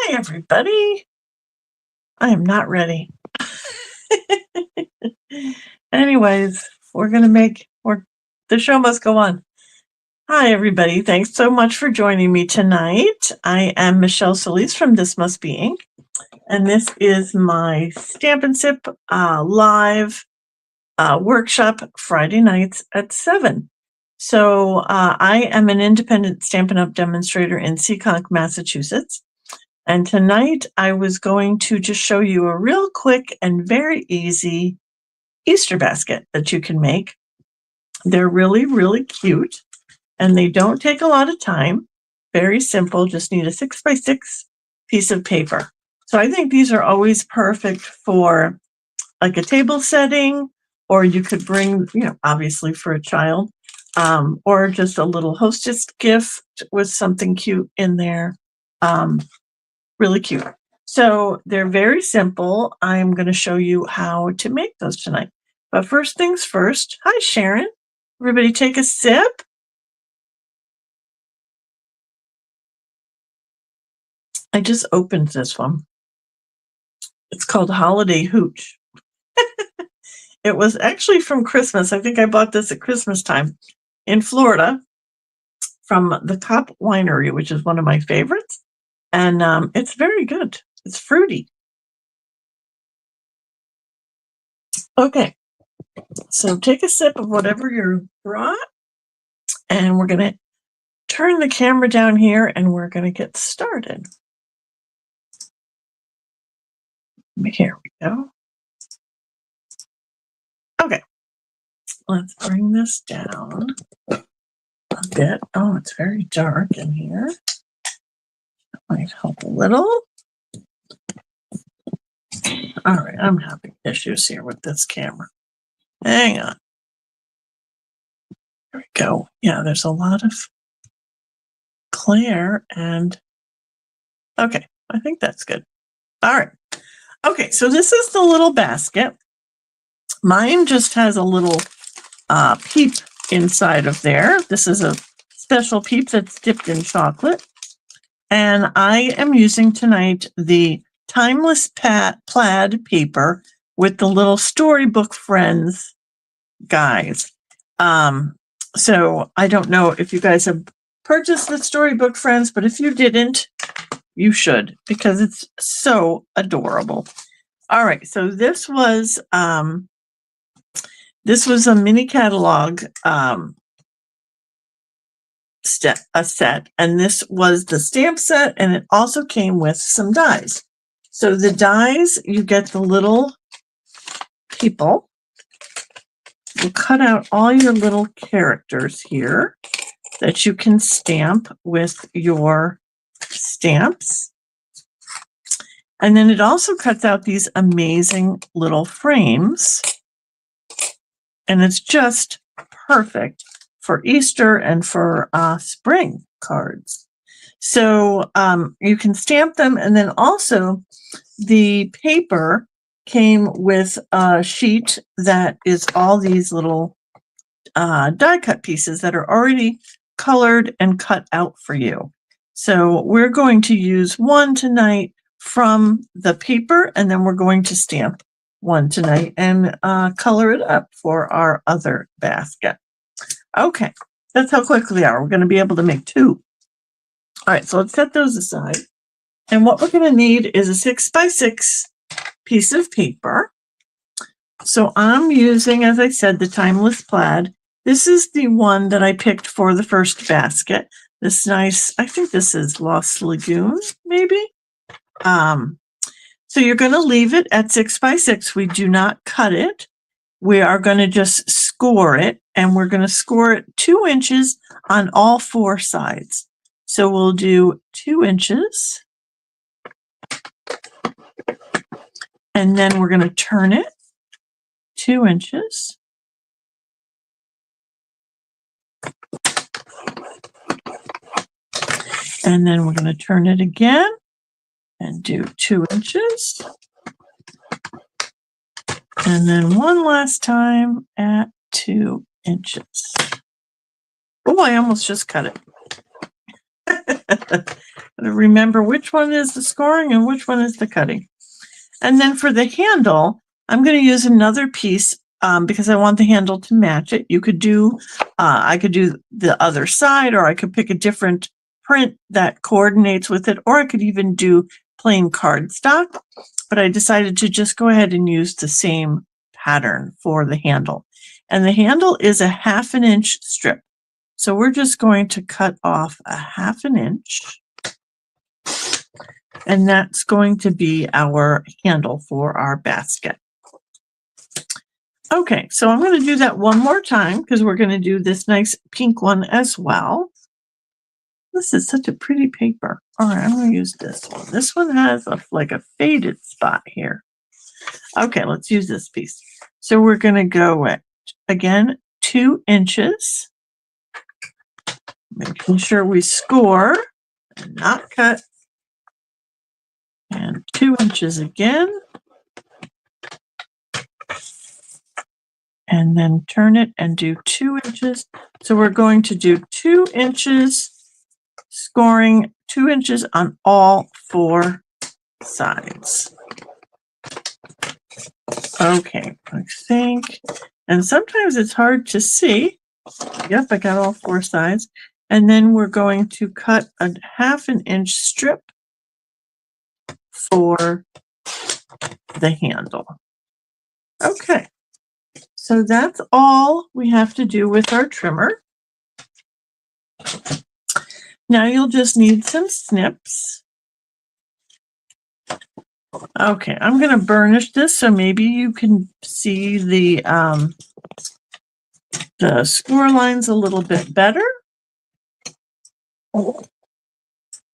Hi, everybody. I am not ready. Anyways, the show must go on. Hi, everybody. Thanks so much for joining me tonight. I am Michelle Solis from This Must Be Ink, and this is my Stampin' Sip live workshop Friday nights at 7. So I am an independent Stampin' Up! Demonstrator in Seekonk, Massachusetts. And tonight I was going to just show you a real quick and very easy Easter basket that you can make. They're really, really cute and they don't take a lot of time. Very simple, just need a 6x6 piece of paper. So I think these are always perfect for like a table setting, or you could bring, obviously for a child, or just a little hostess gift with something cute in there. Really cute. So they're very simple. I'm going to show you how to make those tonight. But first things first. Hi, Sharon. Everybody take a sip. I just opened this one. It's called Holiday Hooch. It was actually from Christmas. I think I bought this at Christmas time in Florida from the Cop Winery, which is one of my favorites. And it's very good. It's fruity. Okay, so take a sip of whatever you brought, and we're going to turn the camera down here, and we're going to get started. Here we go. Okay, let's bring this down a bit. Oh, it's very dark in here. That might help a little. All right, I'm having issues here with this camera. Hang on. There we go. Yeah, there's a lot of glare and okay, I think that's good. All right. Okay, so this is the little basket. Mine just has a little peep inside of there. This is a special peep that's dipped in chocolate. And I am using tonight the Timeless Plaid paper with the little Storybook Friends guys. So I don't know if you guys have purchased the Storybook Friends, but if you didn't, you should, because it's so adorable. All right, so this was a mini catalog set, and this was the stamp set, and it also came with some dies. So the dies, you get the little people. You cut out all your little characters here that you can stamp with your stamps. And then it also cuts out these amazing little frames. And it's just perfect for Easter and for spring cards. So you can stamp them. And then also the paper came with a sheet that is all these little die cut pieces that are already colored and cut out for you. So we're going to use one tonight from the paper, and then we're going to stamp one tonight and color it up for our other basket. Okay, that's how quick we are. We're going to be able to make two. All right, so let's set those aside. And what we're going to need is a 6x6 piece of paper. So I'm using, as I said, the Timeless Plaid. This is the one that I picked for the first basket. This nice, I think this is Lost Lagoon, maybe. So you're going to leave it at 6x6. We do not cut it. We are going to just score it, and we're going to score it 2 inches on all 4 sides. So we'll do 2 inches, and then we're going to turn it 2 inches. And then we're going to turn it again and do 2 inches. And then one last time at 2 inches. Oh, I almost just cut it. And to remember which one is the scoring and which one is the cutting. And then for the handle, I'm going to use another piece because I want the handle to match it. You could do, I could do the other side, or I could pick a different print that coordinates with it, or I could even do plain cardstock, but I decided to just go ahead and use the same pattern for the handle. And the handle is a 1/2 inch strip. So we're just going to cut off a 1/2 inch. And that's going to be our handle for our basket. Okay, so I'm going to do that one more time because we're going to do this nice pink one as well. This is such a pretty paper. All right, I'm going to use this one. This one has like a faded spot here. Okay, let's use this piece. So we're going to go at, again, 2 inches. Making sure we score and not cut. And 2 inches again. And then turn it and do 2 inches. So we're going to do 2 inches, scoring 2 inches on all 4 sides. Okay, I think, and sometimes it's hard to see. Yep, I got all 4 sides. And then we're going to cut a 1/2 inch strip for the handle. Okay, so that's all we have to do with our trimmer. Now you'll just need some snips. Okay, I'm going to burnish this so maybe you can see the score lines a little bit better. I'm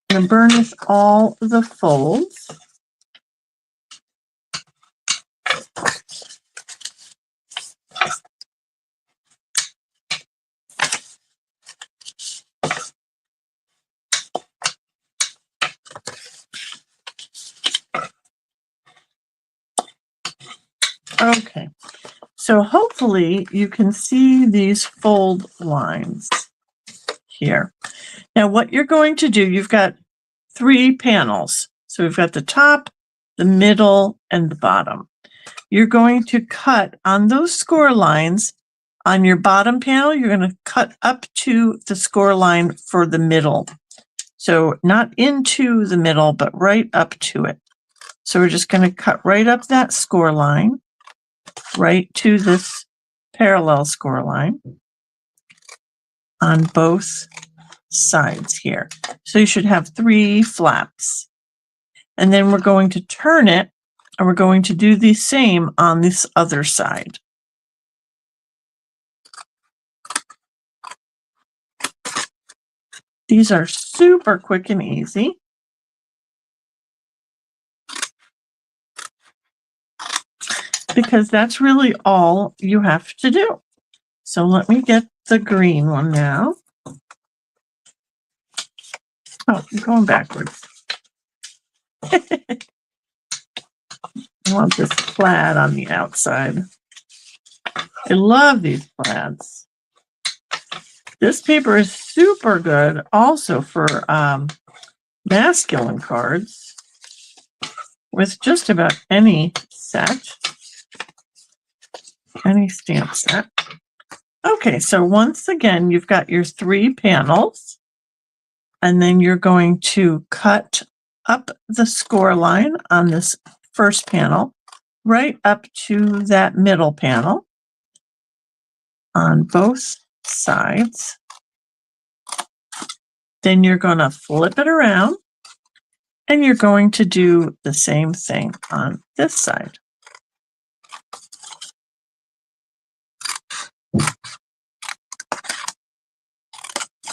going to burnish all the folds. Okay, so hopefully you can see these fold lines here. Now what you're going to do, you've got 3 panels. So we've got the top, the middle, and the bottom. You're going to cut on those score lines. On your bottom panel, you're going to cut up to the score line for the middle. So not into the middle, but right up to it. So we're just going to cut right up that score line, right to this parallel score line on both sides here. So you should have 3 flaps. And then we're going to turn it, and we're going to do the same on this other side. These are super quick and easy. Because that's really all you have to do. So let me get the green one now. Oh, I'm going backwards. I want this plaid on the outside. I love these plaids. This paper is super good also for masculine cards with just about any set, any stamp set. Okay, so once again, you've got your 3 panels, and then you're going to cut up the score line on this first panel, right up to that middle panel on both sides. Then you're going to flip it around, and you're going to do the same thing on this side.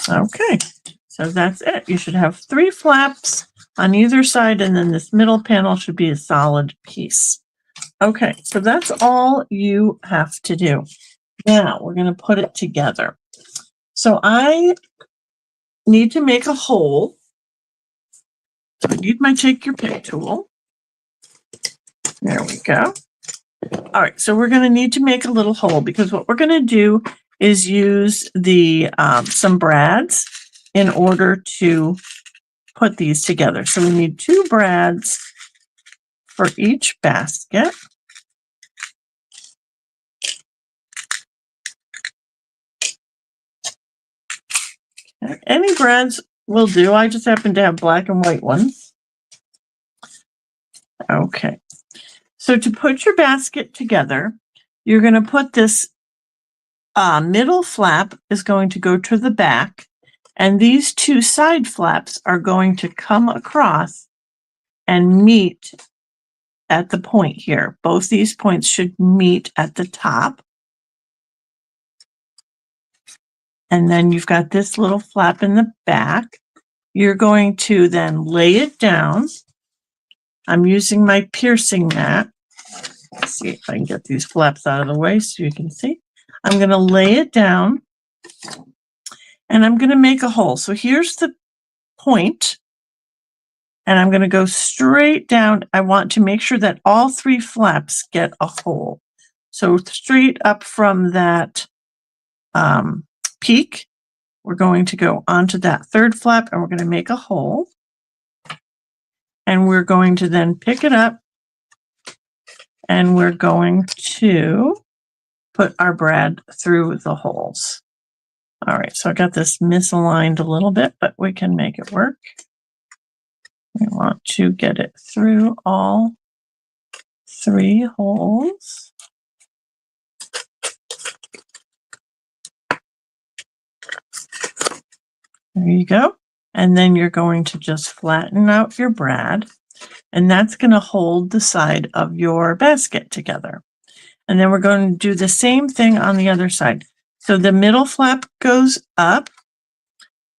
Okay, so that's it. You should have 3 flaps on either side, and then this middle panel should be a solid piece. Okay, so that's all you have to do. Now we're going to put it together. So I need to make a hole. So I need my Take Your Pick tool. There we go. All right, so we're going to need to make a little hole because what we're going to do is use the some brads in order to put these together. So we need 2 brads for each basket. Any brads will do. I just happen to have black and white ones. Okay. So to put your basket together, you're going to put this middle flap is going to go to the back, and these 2 side flaps are going to come across and meet at the point here. Both these points should meet at the top. And then you've got this little flap in the back. You're going to then lay it down. I'm using my piercing mat. Let's see if I can get these flaps out of the way so you can see. I'm going to lay it down and I'm going to make a hole. So here's the point, and I'm going to go straight down. I want to make sure that all 3 flaps get a hole. So straight up from that peak, we're going to go onto that 3rd flap and we're going to make a hole. And we're going to then pick it up and we're going to put our brad through the holes. All right, so I got this misaligned a little bit, but we can make it work. We want to get it through all 3 holes. There you go. And then you're going to just flatten out your brad, and that's going to hold the side of your basket together. And then we're going to do the same thing on the other side. So the middle flap goes up.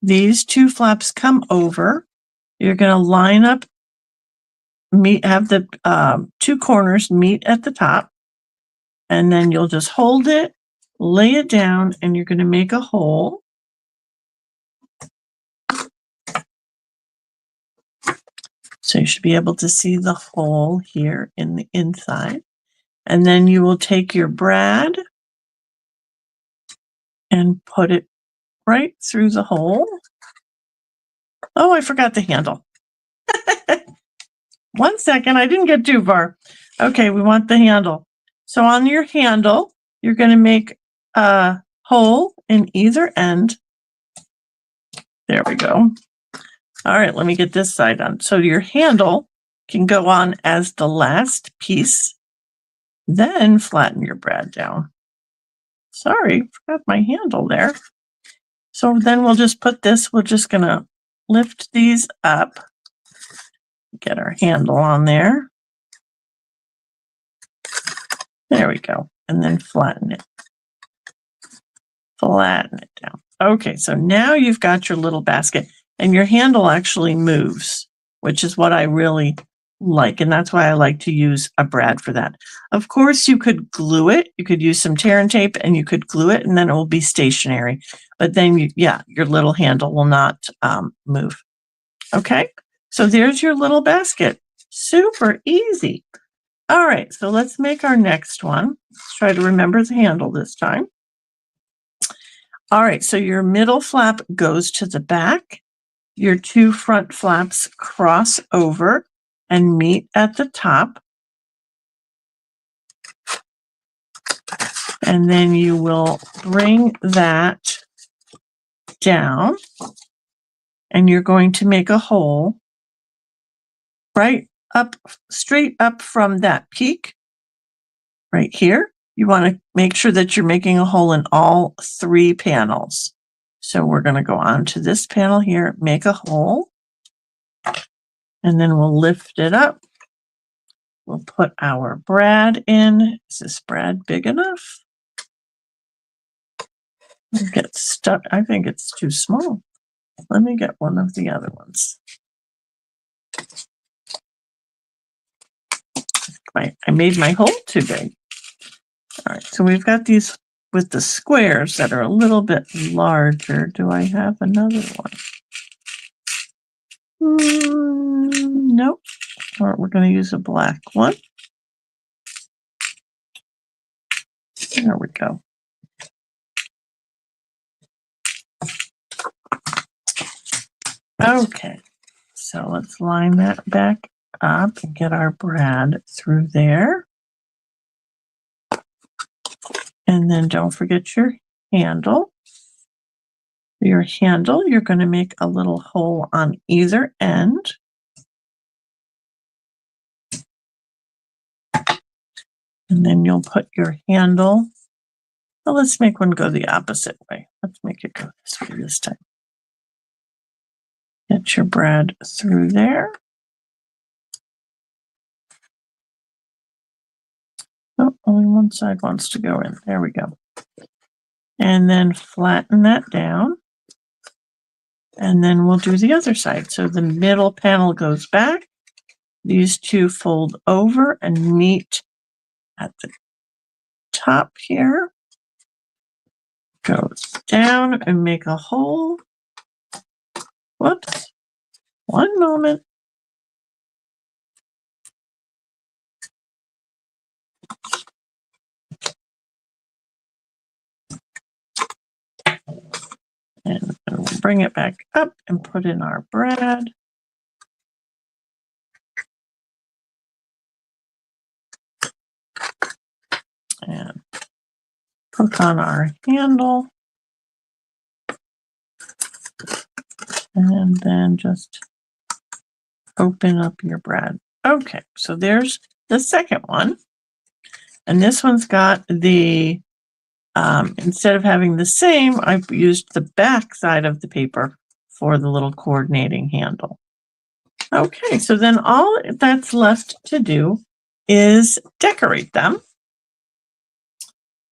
These 2 flaps come over. You're going to line up, have the 2 corners meet at the top. And then you'll just hold it, lay it down, and you're going to make a hole. So you should be able to see the hole here in the inside. And then you will take your brad and put it right through the hole. Oh, I forgot the handle. 1 second, I didn't get too far. Okay, we want the handle. So on your handle, you're going to make a hole in either end. There we go. All right, let me get this side on. So your handle can go on as the last piece, then flatten your brad down. Sorry, forgot my handle there. So then we'll just put this, we're just going to lift these up, get our handle on there. There we go. And then flatten it. Flatten it down. Okay, so now you've got your little basket, and your handle actually moves, which is what I really like. And that's why I like to use a brad for that. Of course, you could glue it. You could use some tear and tape and you could glue it, and then it will be stationary. But then, your little handle will not move. Okay, so there's your little basket. Super easy. All right, so let's make our next one. Let's try to remember the handle this time. All right, so your middle flap goes to the back. Your 2 front flaps cross over and meet at the top. And then you will bring that down, and you're going to make a hole right up, straight up from that peak right here. You want to make sure that you're making a hole in all 3 panels. So we're going to go on to this panel here, make a hole, and then we'll lift it up. We'll put our brad in. Is this brad big enough? It'll get stuck. I think it's too small. Let me get one of the other ones. I made my hole too big. All right, so we've got these with the squares that are a little bit larger. Do I have another one? Nope. Or we're going to use a black one. There we go. Okay. So let's line that back up and get our brad through there. And then don't forget your handle. Your handle, you're going to make a little hole on either end. And then you'll put your handle. Well, let's make one go the opposite way. Let's make it go this way this time. Get your brad through there. Oh, only one side wants to go in. There we go. And then flatten that down. And then we'll do the other side. So the middle panel goes back. These two fold over and meet at the top here. Goes down and make a hole. Whoops. One moment. And we'll bring it back up and put in our brad. And put on our handle. And then just open up your brad. Okay, so there's the second one. And this one's got the, instead of having the same, I've used the back side of the paper for the little coordinating handle. Okay, so then all that's left to do is decorate them.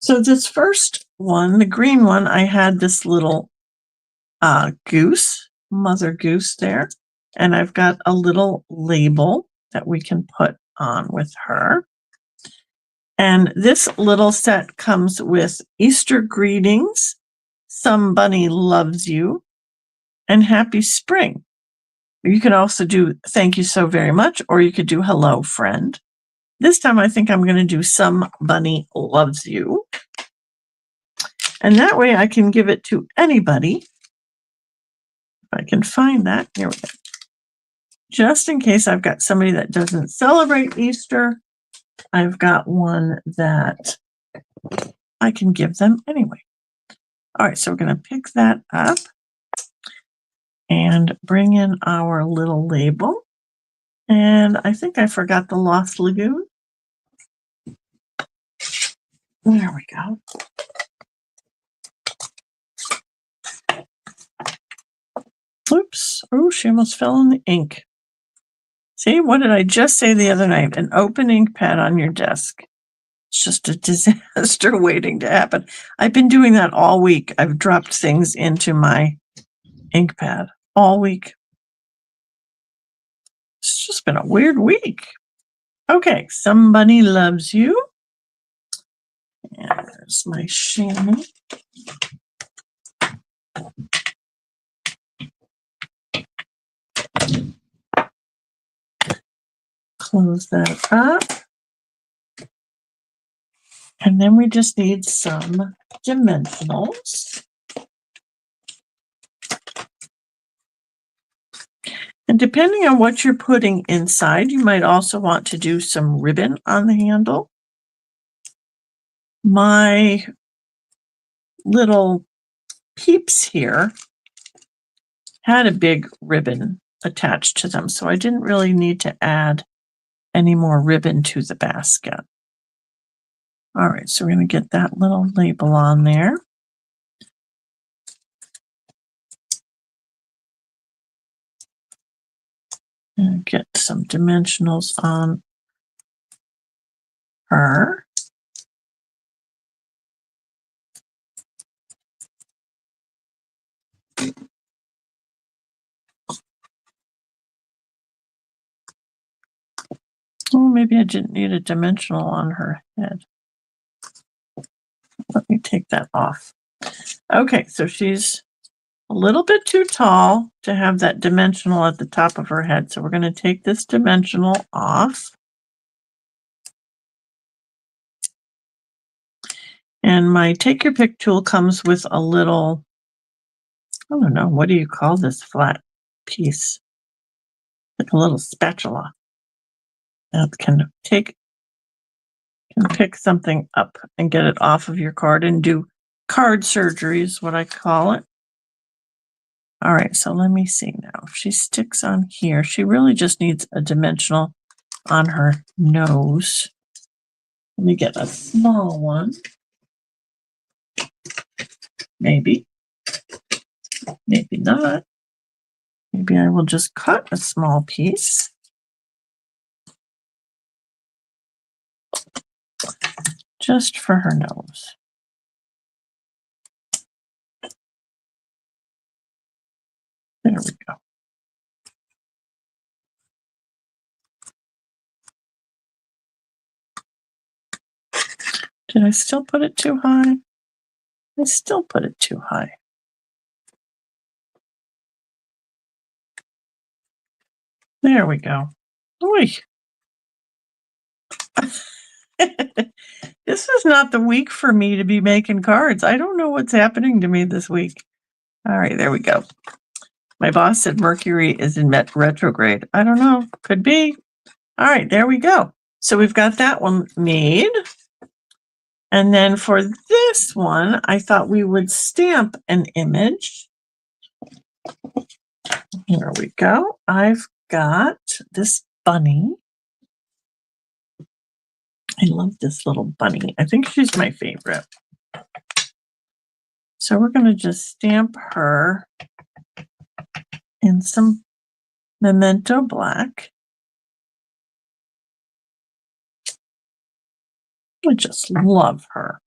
So this first one, the green one, I had this little goose, mother goose there. And I've got a little label that we can put on with her. And this little set comes with Easter greetings, somebody loves you, and happy spring. You could also do thank you so very much, or you could do hello, friend. This time I think I'm going to do somebody loves you. And that way I can give it to anybody. If I can find that, here we go. Just in case I've got somebody that doesn't celebrate Easter, I've got one that I can give them anyway. All right, so we're going to pick that up and bring in our little label. And I think I forgot the Lost Lagoon. There we go. Oops. Oh, she almost fell in the ink. See, what did I just say the other night? An open ink pad on your desk. It's just a disaster waiting to happen. I've been doing that all week. I've dropped things into my ink pad all week. It's just been a weird week. Okay, somebody loves you. And there's my chamois. Close that up. And then we just need some dimensionals. And depending on what you're putting inside, you might also want to do some ribbon on the handle. My little peeps here had a big ribbon attached to them, so I didn't really need to add any more ribbon to the basket. All right, so we're going to get that little label on there. And get some dimensionals on her. Oh, maybe I didn't need a dimensional on her head. Let me take that off. Okay, so she's a little bit too tall to have that dimensional at the top of her head. So we're going to take this dimensional off. And my Take Your Pick tool comes with a little, I don't know, what do you call this flat piece? Like a little spatula that can pick something up and get it off of your card and do card surgery is what I call it. All right, so let me see now. If she sticks on here, she really just needs a dimensional on her nose. Let me get a small one. Maybe. Maybe not. Maybe I will just cut a small piece. Just for her nose. There we go. Did I still put it too high? I still put it too high. There we go. Oy. This is not the week for me to be making cards. I don't know what's happening to me this week. All right, there we go. My boss said Mercury is in retrograde. I don't know. Could be. All right, there we go. So we've got that one made. And then for this one, I thought we would stamp an image. Here we go. I've got this bunny. I love this little bunny. I think she's my favorite. So we're going to just stamp her in some Memento Black. I just love her.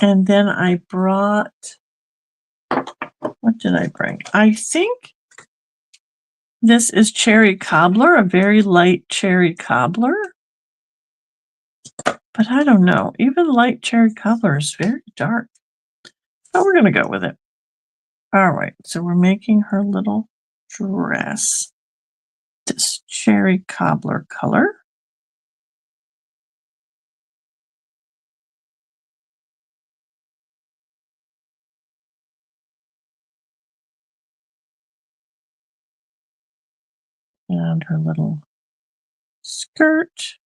And then I brought, what did I bring? I think this is Cherry Cobbler, a very light cherry cobbler. But I don't know. Even light cherry cobbler is very dark. So we're going to go with it. All right. So we're making her little dress. This cherry cobbler color. And her little skirt.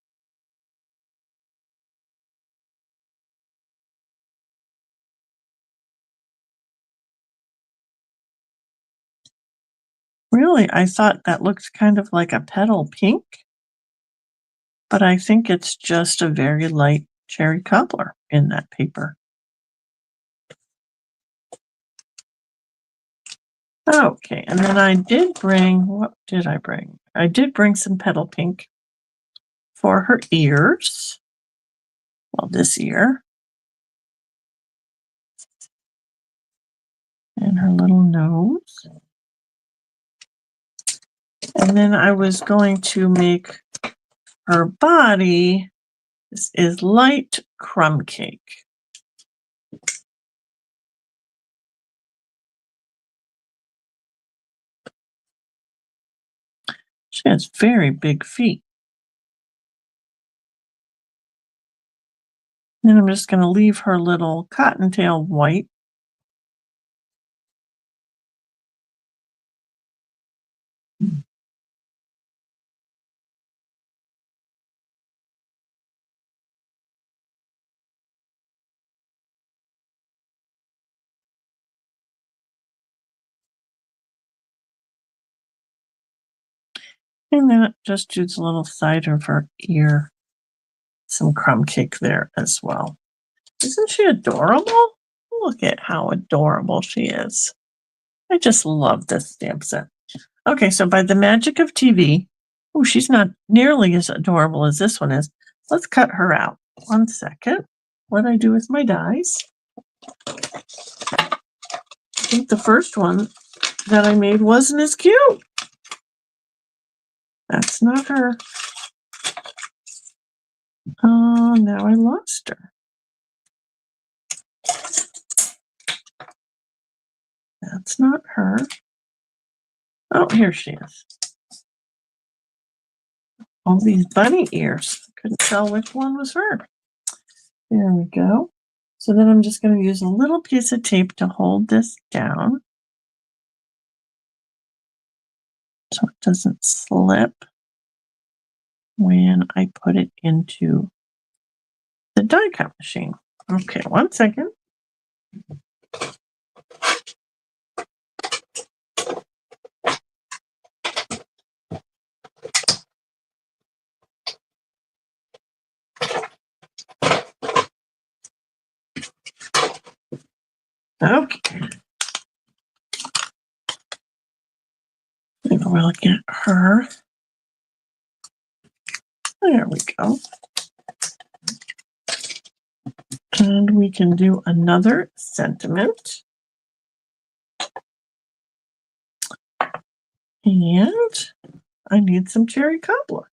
Really, I thought that looked kind of like a petal pink, but I think it's just a very light cherry cobbler in that paper. Okay, and then I did bring, what did I bring? I did bring some petal pink for her ears. Well, this ear. And her little nose. And then I was going to make her body. This is light crumb cake. She has very big feet. Then I'm just going to leave her little cottontail white. And then just do the little side of her ear. Some crumb cake there as well. Isn't she adorable? Look at how adorable she is. I just love this stamp set. Okay, so by the magic of TV, oh, she's not nearly as adorable as this one is. Let's cut her out. 1 second. What I do with my dies? I think the first one that I made wasn't as cute. That's not her. Oh, now I lost her. That's not her. Oh, here she is. All these bunny ears. Couldn't tell which one was her. There we go. So then I'm just going to use a little piece of tape to hold this down. so it doesn't slip when I put it into the die cut machine. Okay, 1 second. Okay. And we'll get her. There we go. And we can do another sentiment. And I need some cherry cobbler.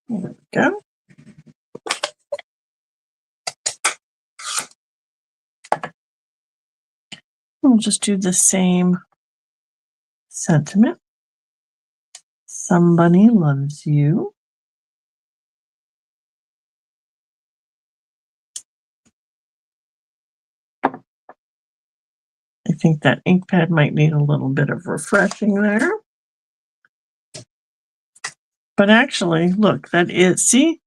There we go. We'll just do the same sentiment. Somebody loves you. I think that ink pad might need a little bit of refreshing there. But actually, look, that is, see?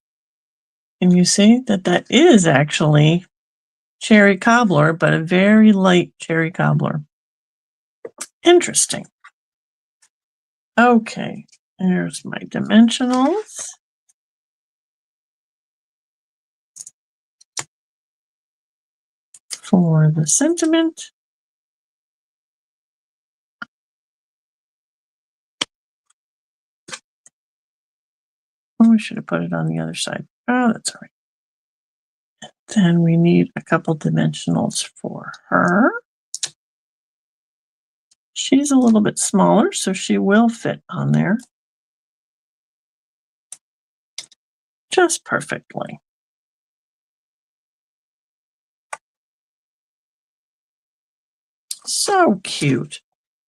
Can you see that that is actually cherry cobbler, but a very light cherry cobbler. Interesting. Okay, there's my dimensionals. For the sentiment. Oh, we should have put it on the other side. Oh, that's all right. And then we need a couple dimensionals for her. She's a little bit smaller, so she will fit on there just perfectly. So cute.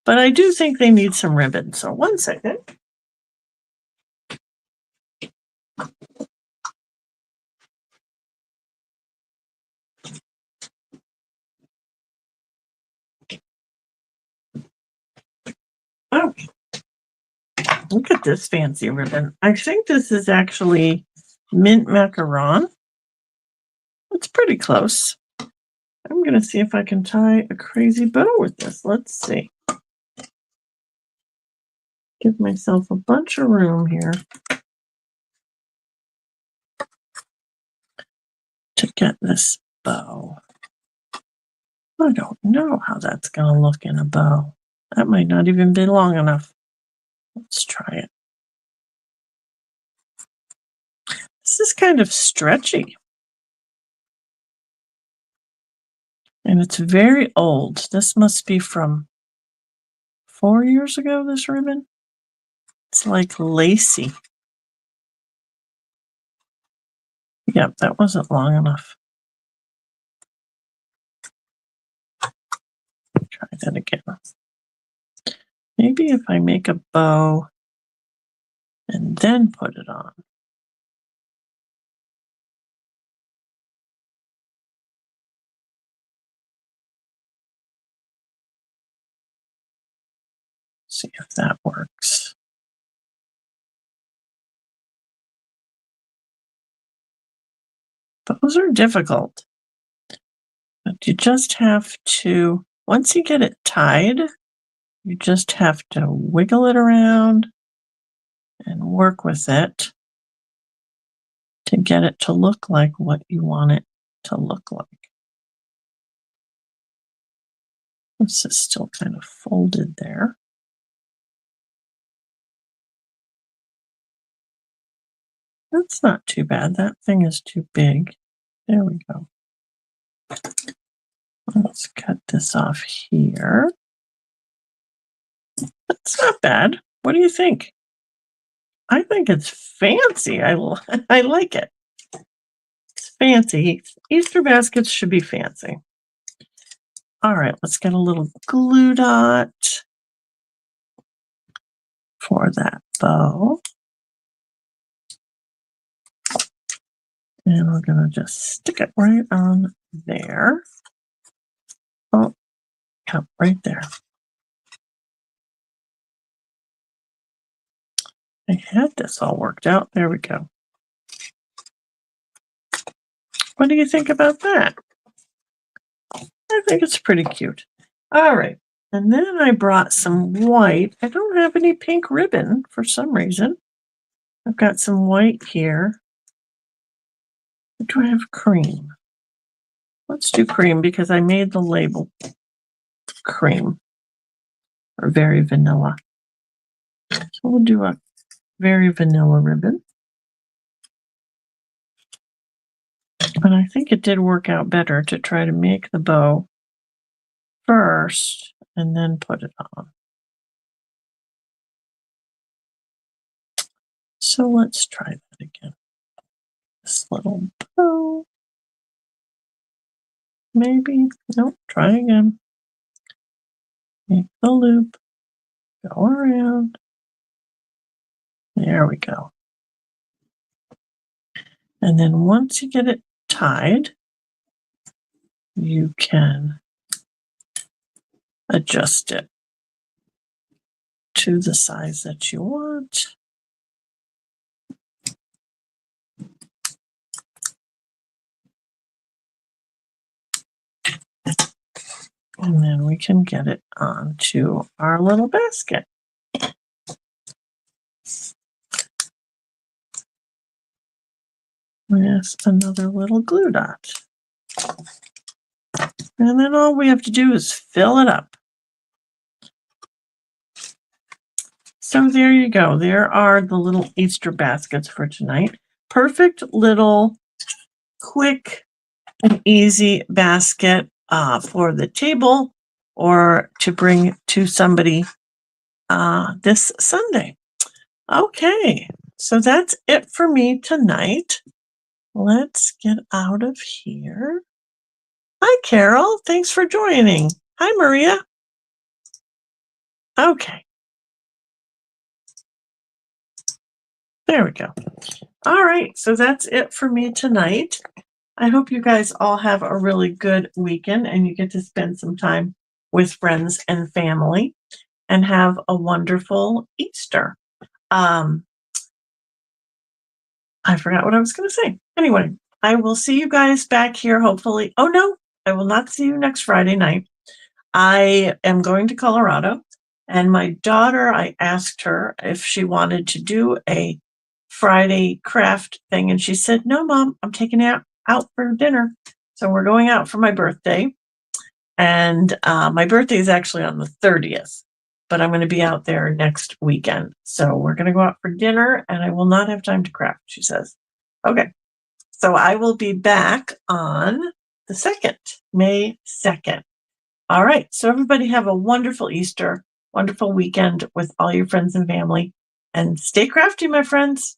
But I do think they need some ribbon. So 1 second. Oh, look at this fancy ribbon. I think this is actually mint macaron. It's pretty close. I'm going to see if I can tie a crazy bow with this. Let's see. Give myself a bunch of room here to get this bow. I don't know how that's going to look in a bow. That might not even be long enough. Let's try it. This is kind of stretchy. And it's very old. This must be from 4 years ago, this ribbon. It's like lacy. Yep, that wasn't long enough. Try that again. Maybe if I make a bow and then put it on. See if that works. Bows are difficult. But you just have to, once you get it tied, you just have to wiggle it around and work with it to get it to look like what you want it to look like. This is still kind of folded there. That's not too bad. That thing is too big. There we go. Let's cut this off here. That's not bad. What do you think? I think it's fancy. I like it. It's fancy. Easter baskets should be fancy. All right, let's get a little glue dot for that bow. And we're going to just stick it right on there. Oh, right there. I had this all worked out. There we go. What do you think about that? I think it's pretty cute. All right. And then I brought some white. I don't have any pink ribbon for some reason. I've got some white here. Do I have cream? Let's do cream because I made the label cream or very vanilla. So we'll do a very vanilla ribbon. But I think it did work out better to try to make the bow first and then put it on. So let's try that again. This little bow. Maybe. Nope. Try again. Make the loop. Go around. There we go. And then once you get it tied, you can adjust it to the size that you want. And then we can get it onto our little basket. With another little glue dot. And then all we have to do is fill it up. So there you go. There are the little Easter baskets for tonight. Perfect little quick and easy basket for the table or to bring to somebody this Sunday. Okay, so that's it for me tonight. Let's get out of here. Hi, Carol. Thanks for joining. Hi, Maria. Okay. There we go. All right, so that's it for me tonight. I hope you guys all have a really good weekend and you get to spend some time with friends and family and have a wonderful Easter. I forgot what I was going to say. Anyway, I will see you guys back here hopefully. Oh, no, I will not see you next Friday night. I am going to Colorado, and my daughter, I asked her if she wanted to do a Friday craft thing, and she said, "No, Mom, I'm taking it out for dinner." So we're going out for my birthday, and my birthday is actually on the 30th, but I'm going to be out there next weekend. So we're going to go out for dinner, and I will not have time to craft, she says. Okay, so I will be back on the 2nd, May 2nd. All right, so everybody have a wonderful Easter, wonderful weekend with all your friends and family, and stay crafty, my friends.